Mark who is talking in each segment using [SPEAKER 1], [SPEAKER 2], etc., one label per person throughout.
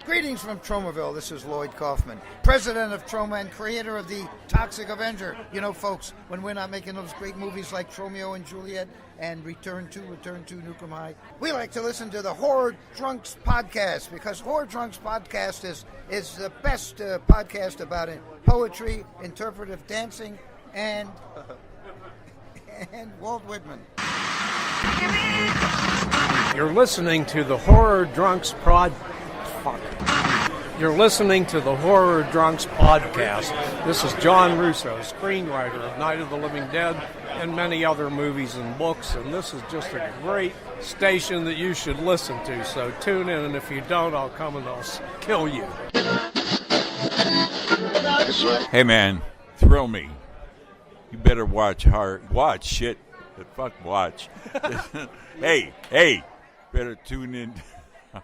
[SPEAKER 1] Greetings from Tromaville. This is Lloyd Kaufman, president of Troma and creator of the Toxic Avenger. You know, folks, when we're not making those great movies like Romeo and Juliet and Return to Nukem High, we like to listen to the HorrorDrunks podcast, because HorrorDrunks podcast is the best podcast about it. Poetry, interpretive dancing, and Walt Whitman.
[SPEAKER 2] You're listening to the HorrorDrunks You're listening to the HorrorDrunks podcast. This is John Russo, screenwriter of Night of the Living Dead and many other movies and books, and this is just a great station that you should listen to. So tune in, and if you don't, I'll come and I'll kill you.
[SPEAKER 3] Hey man, thrill me. You better watch shit. Fuck watch. Hey, better tune in to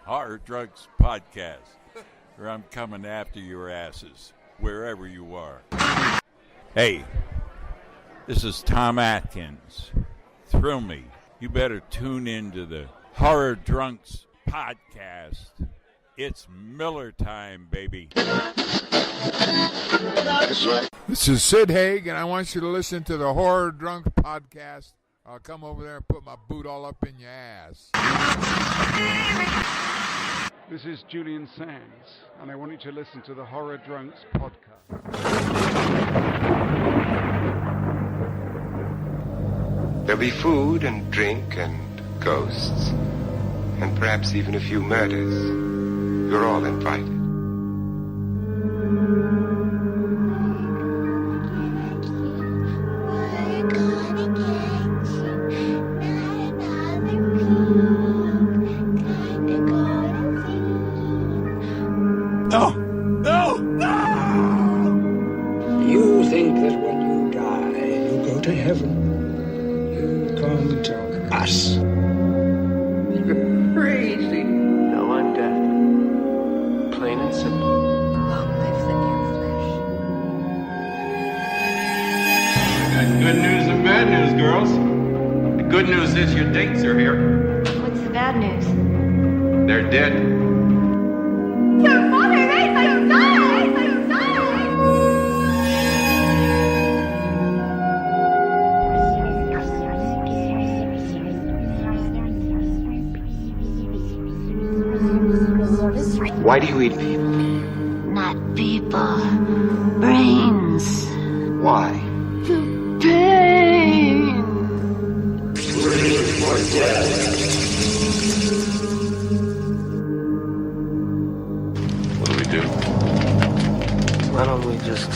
[SPEAKER 3] HorrorDrunks podcast, or I'm coming after your asses, wherever you are. Hey, this is Tom Atkins. Thrill me. You better tune into the HorrorDrunks podcast. It's Miller time, baby.
[SPEAKER 4] This is Sid Haig, and I want you to listen to the HorrorDrunks podcast. I'll come over there and put my boot all up in your ass.
[SPEAKER 5] This is Julian Sands, and I want you to listen to the HorrorDrunks podcast.
[SPEAKER 6] There'll be food and drink and ghosts, and perhaps even a few murders. You're all invited.
[SPEAKER 7] You think that when you die, you go to heaven. You come to us.
[SPEAKER 6] You're crazy. No, I'm dead. Plain and simple.
[SPEAKER 8] Long live the near flesh.
[SPEAKER 9] Got good news and bad news, girls. The good news is your dates are here.
[SPEAKER 8] What's the bad news?
[SPEAKER 9] They're dead.
[SPEAKER 8] Your father made my die!
[SPEAKER 6] Why do you eat people?
[SPEAKER 8] Not people. Brains.
[SPEAKER 6] Why?
[SPEAKER 8] Pain.
[SPEAKER 9] What do we do?
[SPEAKER 6] Why don't we just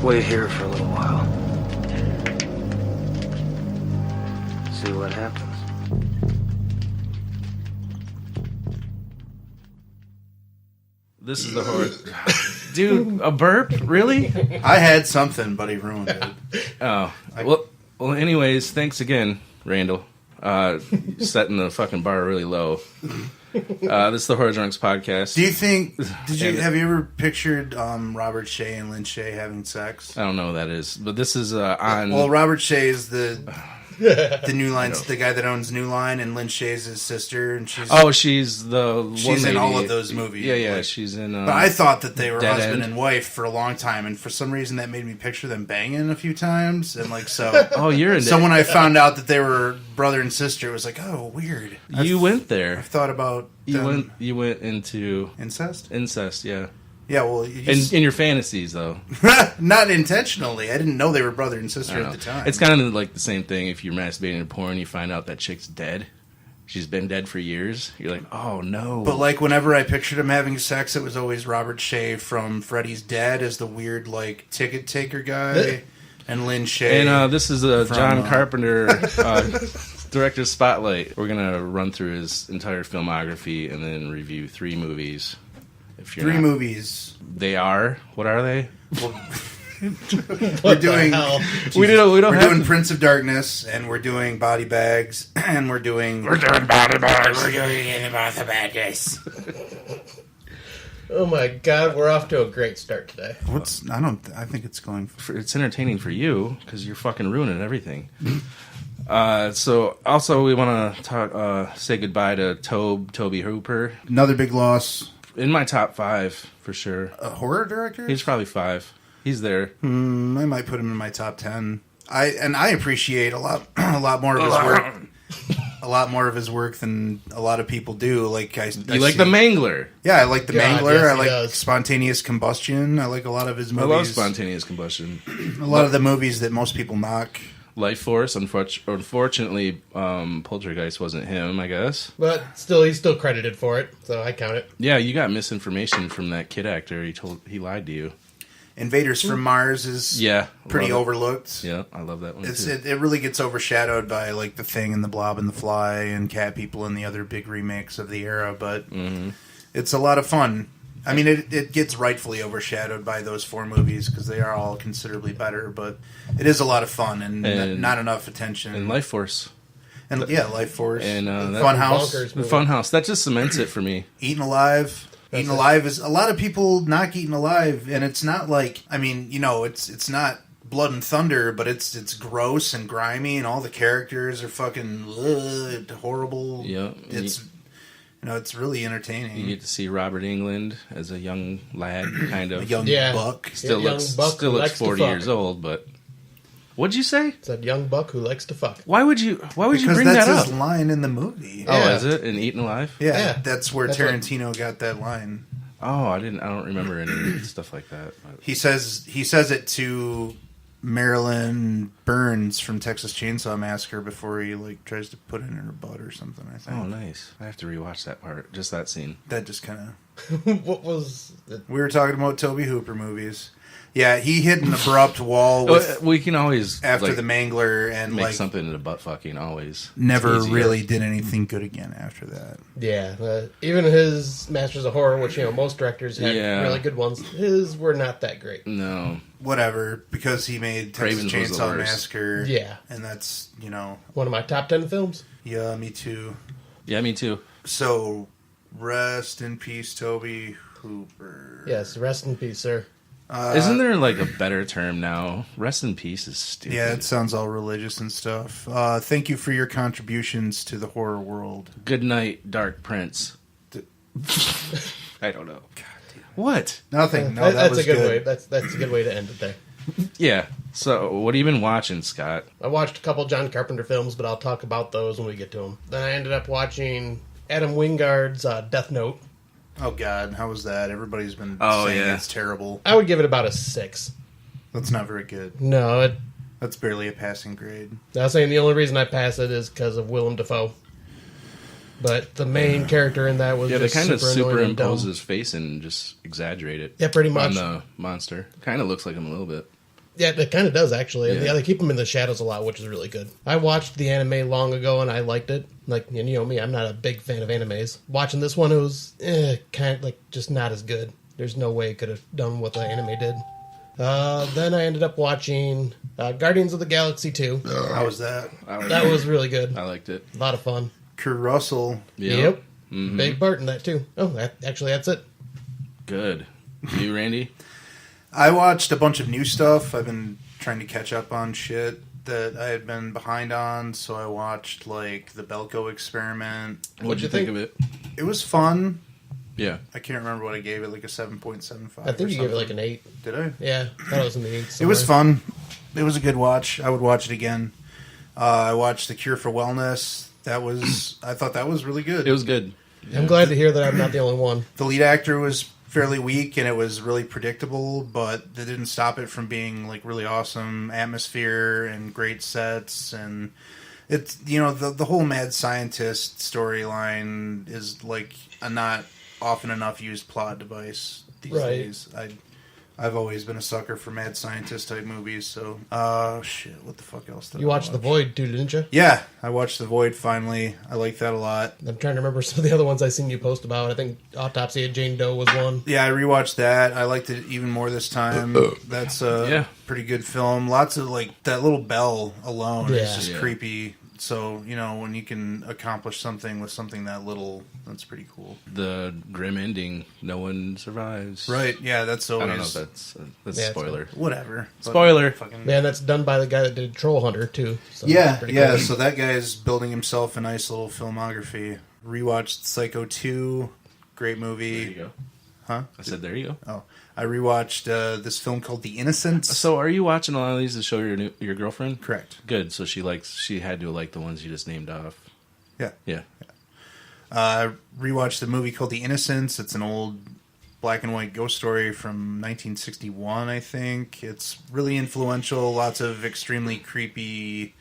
[SPEAKER 6] wait here for a little while? See what happens.
[SPEAKER 10] This is the horror. Dude, a burp? Really?
[SPEAKER 11] I had something, but he ruined it.
[SPEAKER 10] Oh. Well, anyways, thanks again, Randall. Setting the fucking bar really low. This is the HorrorDrunks podcast.
[SPEAKER 11] Do you think, have you ever pictured Robert Shea and Lynn Shay having sex?
[SPEAKER 10] I don't know what that is, but this is on...
[SPEAKER 11] Well, Robert Shea is the New Line's the guy that owns New Line, and Lynn Shay's his sister, and she's
[SPEAKER 10] she's
[SPEAKER 11] in all of those movies.
[SPEAKER 10] Yeah, she's in.
[SPEAKER 11] But I thought that they were
[SPEAKER 10] Dead
[SPEAKER 11] husband
[SPEAKER 10] End.
[SPEAKER 11] and wife for a long time, and for some reason that made me picture them banging a few times, and like so.
[SPEAKER 10] Oh, you're in.
[SPEAKER 11] So when I found out that they were brother and sister, it was like, oh, weird.
[SPEAKER 10] You went there.
[SPEAKER 11] I've thought about
[SPEAKER 10] you went into
[SPEAKER 11] incest.
[SPEAKER 10] Incest, yeah.
[SPEAKER 11] Yeah, well,
[SPEAKER 10] in your fantasies though.
[SPEAKER 11] Not intentionally. I didn't know they were brother and sister at the time.
[SPEAKER 10] It's kind of like the same thing if you're masturbating to porn, you find out that chick's dead. She's been dead for years. You're like, oh no.
[SPEAKER 11] But like whenever I pictured him having sex, it was always Robert Shea from Freddy's Dead as the weird like ticket taker guy, and Lynn Shay.
[SPEAKER 10] And this is a John Carpenter director's spotlight. We're gonna run through his entire filmography and then review 3 movies.
[SPEAKER 11] Three movies.
[SPEAKER 10] They are. What are they?
[SPEAKER 11] We're doing.
[SPEAKER 10] We don't have
[SPEAKER 11] doing Prince of Darkness, and we're doing Body Bags, and we're doing Body Bags. We're doing About the Badness.
[SPEAKER 12] Oh my God, we're off to a great start today.
[SPEAKER 11] I think it's going.
[SPEAKER 10] It's entertaining for you because you're fucking ruining everything. So also we want to talk, say goodbye to Toby Hooper.
[SPEAKER 11] Another big loss.
[SPEAKER 10] In my top 5 for sure.
[SPEAKER 11] A horror director?
[SPEAKER 10] He's probably 5. He's there.
[SPEAKER 11] I might put him in my top 10. I appreciate a lot more of his work. A lot more of his work than a lot of people do. Like
[SPEAKER 10] you like The Mangler?
[SPEAKER 11] Yeah, I like The Mangler.
[SPEAKER 12] Yes,
[SPEAKER 11] I like Spontaneous Combustion. I like a lot of his movies.
[SPEAKER 10] I love Spontaneous Combustion.
[SPEAKER 11] A lot of the movies that most people knock.
[SPEAKER 10] Life Force, unfortunately, Poltergeist wasn't him, I guess.
[SPEAKER 12] But still, he's still credited for it, so I count it.
[SPEAKER 10] Yeah, you got misinformation from that kid actor. He lied to you.
[SPEAKER 11] Invaders from Mars is pretty overlooked.
[SPEAKER 10] Yeah, I love that one too.
[SPEAKER 11] It really gets overshadowed by like The Thing and The Blob and The Fly and Cat People and the other big remakes of the era, but it's a lot of fun. I mean, it gets rightfully overshadowed by those 4 movies because they are all considerably better, but it is a lot of fun and not enough attention.
[SPEAKER 10] And Life Force.
[SPEAKER 11] And Life Force.
[SPEAKER 10] And
[SPEAKER 11] Funhouse.
[SPEAKER 10] Funhouse. That just cements it for me.
[SPEAKER 11] Eaten Alive. Eaten Alive is... A lot of people knock Eaten Alive, and it's not like... I mean, it's not Blood and Thunder, but it's gross and grimy, and all the characters are fucking horrible.
[SPEAKER 10] Yeah.
[SPEAKER 11] It's really entertaining.
[SPEAKER 10] You get to see Robert Englund as a young lad, kind of.
[SPEAKER 11] A young buck.
[SPEAKER 10] Still looks 40 years old, but... What'd you say?
[SPEAKER 12] It's that young buck who likes to fuck.
[SPEAKER 10] Why would you bring that up?
[SPEAKER 11] Because that's his line in the movie.
[SPEAKER 10] Oh, is it? In Eaten Alive?
[SPEAKER 11] Yeah, that's where Tarantino got that line.
[SPEAKER 10] Oh, I don't remember any stuff like that. But.
[SPEAKER 11] He says it to Marilyn Burns from Texas Chainsaw Massacre before he tries to put it in her butt or something, I think.
[SPEAKER 10] Oh, nice. I have to rewatch that part. Just that scene.
[SPEAKER 11] That just kind of...
[SPEAKER 12] What was...
[SPEAKER 11] We were talking about Tobe Hooper movies. Yeah, he hit an abrupt wall with...
[SPEAKER 10] We can always...
[SPEAKER 11] After The Mangler and
[SPEAKER 10] make something into butt fucking, always.
[SPEAKER 11] Never really did anything good again after that.
[SPEAKER 12] Yeah, even his Masters of Horror, which, most directors had really good ones, his were not that great.
[SPEAKER 10] No.
[SPEAKER 11] Whatever, because he made Texas Chainsaw Massacre.
[SPEAKER 12] Yeah.
[SPEAKER 11] And that's,
[SPEAKER 12] one of my top 10 films.
[SPEAKER 11] Yeah, me too.
[SPEAKER 10] Yeah, me too.
[SPEAKER 11] So, rest in peace, Tobe Hooper.
[SPEAKER 12] Yes, rest in peace, sir.
[SPEAKER 10] Isn't there a better term now? Rest in peace is stupid.
[SPEAKER 11] Yeah, it sounds all religious and stuff. Thank you for your contributions to the horror world.
[SPEAKER 10] Good night, Dark Prince. I don't know. God damn. What?
[SPEAKER 11] Nothing. No, that was
[SPEAKER 12] a good way. That's a good way to end it there.
[SPEAKER 10] Yeah. So, what have you been watching, Scott?
[SPEAKER 12] I watched a couple John Carpenter films, but I'll talk about those when we get to them. Then I ended up watching Adam Wingard's Death Note.
[SPEAKER 11] Oh, God. How was that? Everybody's been saying it's terrible.
[SPEAKER 12] I would give it about a 6.
[SPEAKER 11] That's not very good.
[SPEAKER 12] No.
[SPEAKER 11] That's barely a passing grade.
[SPEAKER 12] I was saying the only reason I pass it is because of Willem Dafoe. But the main character in that was
[SPEAKER 10] they
[SPEAKER 12] just
[SPEAKER 10] kind of superimpose
[SPEAKER 12] dumb.
[SPEAKER 10] his face and just exaggerate it.
[SPEAKER 12] Yeah, pretty much.
[SPEAKER 10] On the monster. Kind of looks like him a little bit.
[SPEAKER 12] Yeah, it kind of does, actually. Yeah, they keep him in the shadows a lot, which is really good. I watched the anime long ago, and I liked it. You know me, I'm not a big fan of animes. Watching this one, it was kind of just not as good. There's no way it could have done what the anime did. Then I ended up watching Guardians of the Galaxy 2.
[SPEAKER 11] How was that?
[SPEAKER 12] That was really good.
[SPEAKER 10] I liked it.
[SPEAKER 12] A lot of fun.
[SPEAKER 11] Kurt Russell.
[SPEAKER 12] Yep. Mm-hmm. Big part in that, too. Oh, actually, that's it.
[SPEAKER 10] Good. You, Randy?
[SPEAKER 11] I watched a bunch of new stuff. I've been trying to catch up on shit that I had been behind on, so I watched, the Belko Experiment.
[SPEAKER 10] What'd you think of it?
[SPEAKER 11] It was fun.
[SPEAKER 10] Yeah.
[SPEAKER 11] I can't remember what I gave it, a 7.75.
[SPEAKER 12] I think you gave it an 8.
[SPEAKER 11] Did I?
[SPEAKER 12] Yeah, I thought it was an 8.
[SPEAKER 11] It was fun. It was a good watch. I would watch it again. I watched The Cure for Wellness. I thought that was really good.
[SPEAKER 10] It was good.
[SPEAKER 12] Yeah. I'm glad to hear that I'm not the only one.
[SPEAKER 11] The lead actor was fairly weak, and it was really predictable, but that didn't stop it from being really awesome atmosphere and great sets. And it's the whole mad scientist storyline is a not often enough used plot device these days. I've always been a sucker for mad scientist type movies. So shit, what the fuck else did
[SPEAKER 12] you watched The Void too, didn't you?
[SPEAKER 11] Yeah, I watched The Void finally. I like that a lot.
[SPEAKER 12] I'm trying to remember some of the other ones I seen you post about. I think Autopsy of Jane Doe was one.
[SPEAKER 11] Yeah, I rewatched that. I liked it even more this time. That's a pretty good film. Lots of that little bell alone is just creepy. So, when you can accomplish something with something that little, that's pretty cool.
[SPEAKER 10] The grim ending, no one survives.
[SPEAKER 11] Right, yeah, that's always...
[SPEAKER 10] I don't know if that's a spoiler.
[SPEAKER 11] Whatever.
[SPEAKER 10] Spoiler.
[SPEAKER 12] Yeah, that's done by the guy that did Troll Hunter, too. So
[SPEAKER 11] Cool. So that guy's building himself a nice little filmography. Rewatched Psycho 2, great movie.
[SPEAKER 10] There you go.
[SPEAKER 11] Huh?
[SPEAKER 10] I said there you go.
[SPEAKER 11] Oh. I rewatched this film called The Innocents.
[SPEAKER 10] So are you watching a lot of these to show your girlfriend?
[SPEAKER 11] Correct.
[SPEAKER 10] Good. So she had to like the ones you just named off.
[SPEAKER 11] Yeah. I rewatched the movie called The Innocents. It's an old black and white ghost story from 1961, I think. It's really influential. Lots of extremely creepy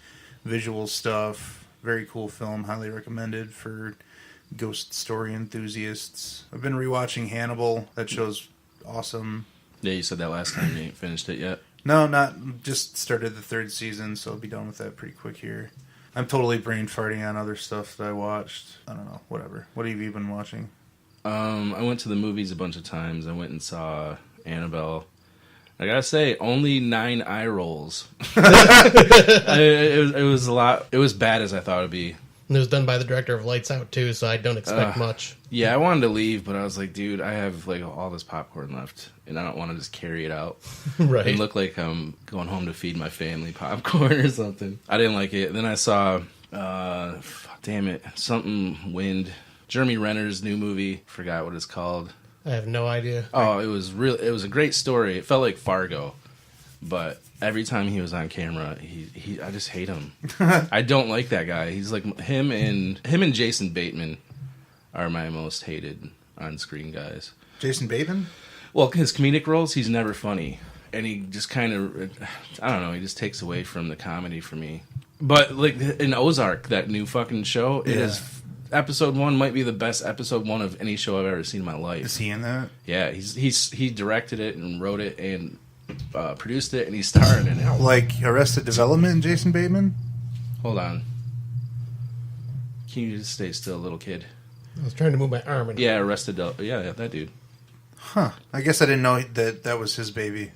[SPEAKER 11] visual stuff. Very cool film. Highly recommended for ghost story enthusiasts. I've been rewatching Hannibal. That show's awesome.
[SPEAKER 10] Yeah, you said that last time. You ain't finished it yet.
[SPEAKER 11] No, not just started the 3rd season, so I'll be done with that pretty quick here. I'm totally brain farting on other stuff that I watched. I don't know, whatever. What have you been watching?
[SPEAKER 10] I went to the movies a bunch of times. I went and saw Annabelle. I gotta say, only 9 eye rolls. It was a lot. It was bad as I thought it'd be.
[SPEAKER 12] And it was done by the director of Lights Out, too, so I don't expect much.
[SPEAKER 10] Yeah, I wanted to leave, but I was like, dude, I have like all this popcorn left, and I don't want to just carry it out.
[SPEAKER 12] Right.
[SPEAKER 10] And look like I'm going home to feed my family popcorn or something. I didn't like it. Then I saw, damn it, something Wind. Jeremy Renner's new movie. Forgot what it's called.
[SPEAKER 12] I have no idea.
[SPEAKER 10] Oh, it was a great story. It felt like Fargo, but every time he was on camera, I just hate him. I don't like that guy. He's like him and Jason Bateman are my most hated on-screen guys.
[SPEAKER 11] Jason Bateman?
[SPEAKER 10] Well, his comedic roles, he's never funny, and he just kind of, I don't know, he just takes away from the comedy for me. But like in Ozark, that new fucking show, it is. Episode 1 might be the best episode 1 of any show I've ever seen in my life.
[SPEAKER 11] Is he in that?
[SPEAKER 10] Yeah, he directed it and wrote it and produced it, and he's starring in it.
[SPEAKER 11] Like Arrested Development, Jason Bateman?
[SPEAKER 10] Hold on. Can you just stay still, little kid?
[SPEAKER 12] I was trying to move my arm.
[SPEAKER 10] Yeah, yeah, that dude.
[SPEAKER 11] Huh. I guess I didn't know that was his baby.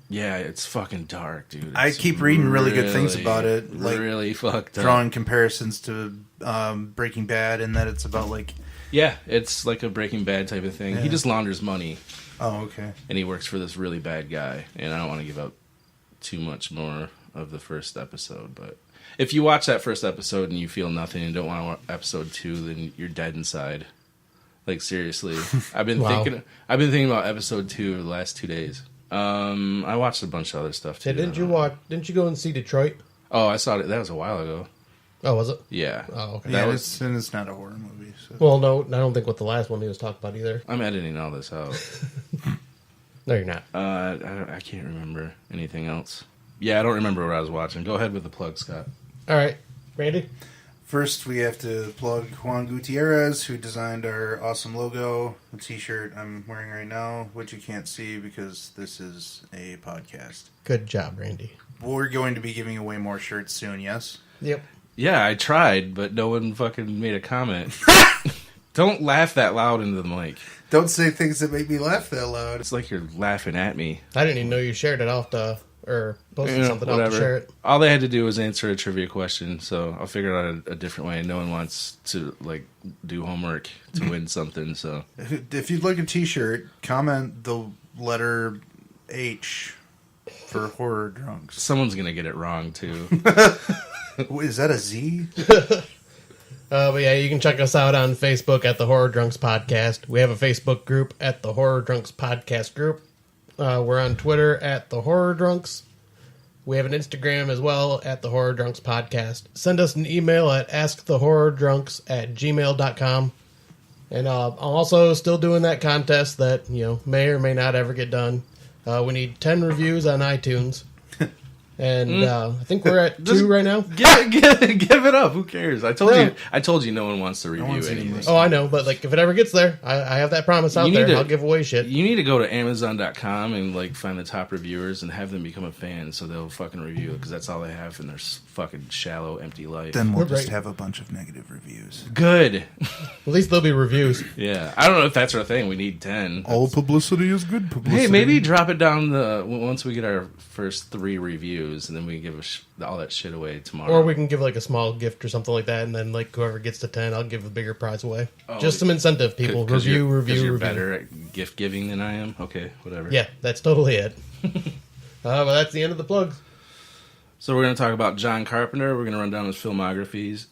[SPEAKER 10] Yeah, it's fucking dark, dude.
[SPEAKER 11] I keep reading really good things about it. Like
[SPEAKER 10] really fucked up.
[SPEAKER 11] Drawing comparisons to Breaking Bad, and that it's about like...
[SPEAKER 10] Yeah, it's like a Breaking Bad type of thing. Yeah. He just launders money.
[SPEAKER 11] Oh, okay.
[SPEAKER 10] And he works for this really bad guy. And I don't want to give up too much more of the first episode, but if you watch that first episode and you feel nothing and don't want to watch episode 2, then you're dead inside. Like, seriously. I've been thinking about episode 2 the last 2 days. I watched a bunch of other stuff too.
[SPEAKER 12] Hey, didn't you go and see Detroit?
[SPEAKER 10] Oh, I saw it. That was a while ago.
[SPEAKER 12] Oh, was it?
[SPEAKER 10] Yeah.
[SPEAKER 12] Oh, okay.
[SPEAKER 11] Yeah, it's not a horror movie. So.
[SPEAKER 12] Well, no, I don't think what the last one he was talking about either.
[SPEAKER 10] I'm editing all this out.
[SPEAKER 12] No, you're not.
[SPEAKER 10] I can't remember anything else. Yeah, I don't remember what I was watching. Go ahead with the plug, Scott.
[SPEAKER 12] All right. Randy?
[SPEAKER 11] First, we have to plug Juan Gutierrez, who designed our awesome logo, the t-shirt I'm wearing right now, which you can't see because this is a podcast.
[SPEAKER 12] Good job, Randy.
[SPEAKER 11] We're going to be giving away more shirts soon, yes?
[SPEAKER 12] Yep.
[SPEAKER 10] Yeah, I tried, but no one fucking made a comment. Don't laugh that loud into the mic.
[SPEAKER 11] Don't say things that make me laugh that loud.
[SPEAKER 10] It's like you're laughing at me.
[SPEAKER 12] I didn't even know you shared it off the... or posted something off to share it.
[SPEAKER 10] All they had to do was answer a trivia question, so I'll figure out a different way. No one wants to like do homework to win something. So
[SPEAKER 11] if you'd like a t-shirt, comment the letter H for Horror Drunks.
[SPEAKER 10] Someone's gonna get it wrong too.
[SPEAKER 11] Is that a Z?
[SPEAKER 12] But yeah, you can check us out on Facebook at the Horror Drunks Podcast. We have a Facebook group at the Horror Drunks Podcast group. We're on Twitter at the Horror Drunks. We have an Instagram as well at the Horror Drunks Podcast. Send us an email at askthehorrordrunks@gmail.com. And I'm also still doing that contest that may or may not ever get done. We need 10 reviews on iTunes. And I think we're at 2 right now.
[SPEAKER 10] Give it up. Who cares? I told you no one wants to review anything.
[SPEAKER 12] Oh, I know, but like if it ever gets there, I have that promise out there. I'll give away shit.
[SPEAKER 10] You need to go to Amazon.com and like find the top reviewers and have them become a fan so they'll fucking review it because that's all they have in their fucking shallow, empty life.
[SPEAKER 11] Then we'll just have a bunch of negative reviews.
[SPEAKER 10] Good.
[SPEAKER 12] At least there'll be reviews.
[SPEAKER 10] Yeah. I don't know if that's our thing. We need 10.
[SPEAKER 11] All publicity is good publicity.
[SPEAKER 10] Hey, maybe drop it down once we get our first 3 reviews, and then we can give all that shit away tomorrow.
[SPEAKER 12] Or we can give like a small gift or something like that, and then like whoever gets to 10, I'll give a bigger prize away. Just some incentive, people. Review.
[SPEAKER 10] You're better at gift giving than I am? Okay, whatever.
[SPEAKER 12] Yeah, that's totally it. Well, that's the end of the plugs.
[SPEAKER 10] So we're going to talk about John Carpenter. We're going to run down his filmography.